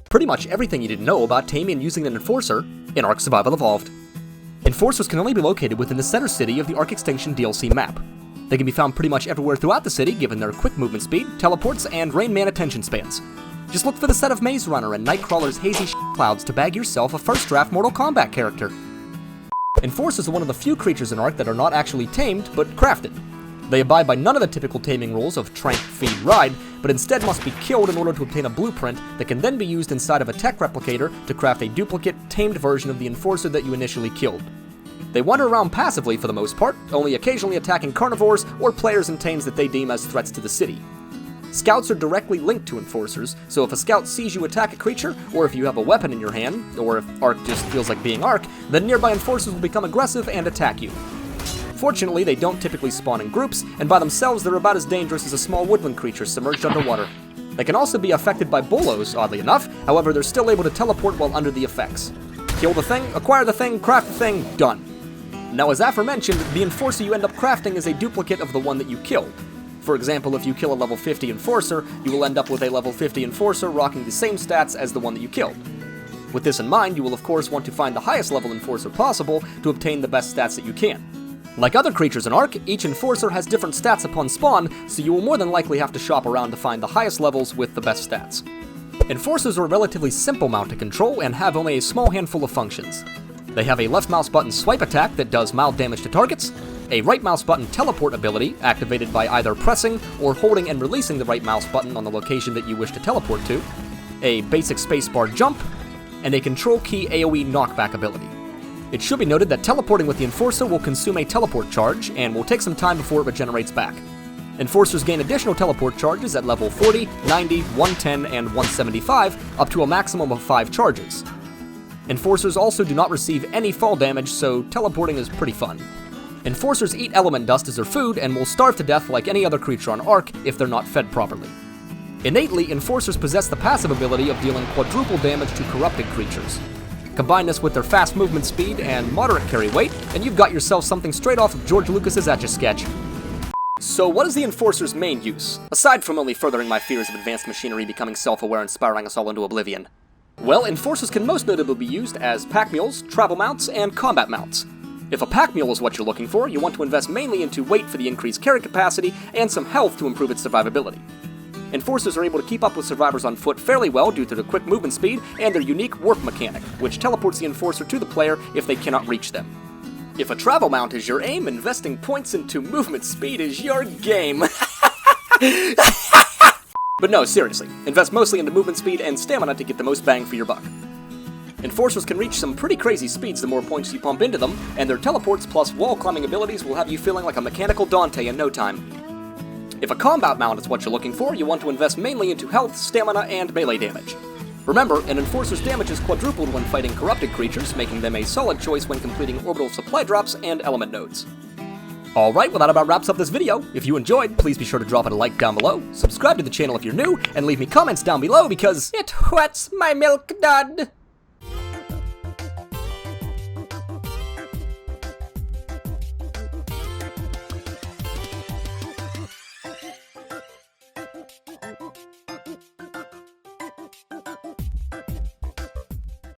Pretty much everything you didn't know about taming and using an Enforcer in ARK Survival Evolved. Enforcers can only be located within the center city of the ARK Extinction DLC map. They can be found pretty much everywhere throughout the city given their quick movement speed, teleports, and Rain Man attention spans. Just look for the set of Maze Runner and Nightcrawler's hazy clouds to bag yourself a first draft Mortal Kombat character. Enforcers are one of the few creatures in ARK that are not actually tamed, but crafted. They abide by none of the typical taming rules of trank, feed, ride, but instead must be killed in order to obtain a blueprint that can then be used inside of a tech replicator to craft a duplicate, tamed version of the Enforcer that you initially killed. They wander around passively for the most part, only occasionally attacking carnivores or players and tames that they deem as threats to the city. Scouts are directly linked to Enforcers, so if a scout sees you attack a creature, or if you have a weapon in your hand, or if ARK just feels like being ARK, then nearby Enforcers will become aggressive and attack you. Fortunately, they don't typically spawn in groups, and by themselves they're about as dangerous as a small woodland creature submerged underwater. They can also be affected by bolos, oddly enough, however they're still able to teleport while under the effects. Kill the thing, acquire the thing, craft the thing, done. Now as aforementioned, the Enforcer you end up crafting is a duplicate of the one that you killed. For example, if you kill a level 50 Enforcer, you will end up with a level 50 Enforcer rocking the same stats as the one that you killed. With this in mind, you will of course want to find the highest level Enforcer possible to obtain the best stats that you can. Like other creatures in ARK, each Enforcer has different stats upon spawn, so you will more than likely have to shop around to find the highest levels with the best stats. Enforcers are a relatively simple mount to control and have only a small handful of functions. They have a left mouse button swipe attack that does mild damage to targets, a right mouse button teleport ability activated by either pressing or holding and releasing the right mouse button on the location that you wish to teleport to, a basic spacebar jump, and a control key AoE knockback ability. It should be noted that teleporting with the Enforcer will consume a teleport charge and will take some time before it regenerates back. Enforcers gain additional teleport charges at level 40, 90, 110, and 175, up to a maximum of 5 charges. Enforcers also do not receive any fall damage, so teleporting is pretty fun. Enforcers eat element dust as their food and will starve to death like any other creature on ARK if they're not fed properly. Innately, Enforcers possess the passive ability of dealing quadruple damage to corrupted creatures. Combine this with their fast movement speed and moderate carry weight, and you've got yourself something straight off of George Lucas's Etch-a-Sketch. So what is the Enforcer's main use, aside from only furthering my fears of advanced machinery becoming self-aware and spiraling us all into oblivion? Well, Enforcers can most notably be used as pack mules, travel mounts, and combat mounts. If a pack mule is what you're looking for, you want to invest mainly into weight for the increased carry capacity and some health to improve its survivability. Enforcers are able to keep up with survivors on foot fairly well due to their quick movement speed and their unique warp mechanic, which teleports the Enforcer to the player if they cannot reach them. If a travel mount is your aim, investing points into movement speed is your game. But no, seriously, invest mostly into movement speed and stamina to get the most bang for your buck. Enforcers can reach some pretty crazy speeds the more points you pump into them, and their teleports plus wall climbing abilities will have you feeling like a mechanical Dante in no time. If a combat mount is what you're looking for, you want to invest mainly into health, stamina, and melee damage. Remember, an Enforcer's damage is quadrupled when fighting corrupted creatures, making them a solid choice when completing orbital supply drops and element nodes. Alright, well that about wraps up this video. If you enjoyed, please be sure to drop it a like down below, subscribe to the channel if you're new, and leave me comments down below because it wets my milk dud!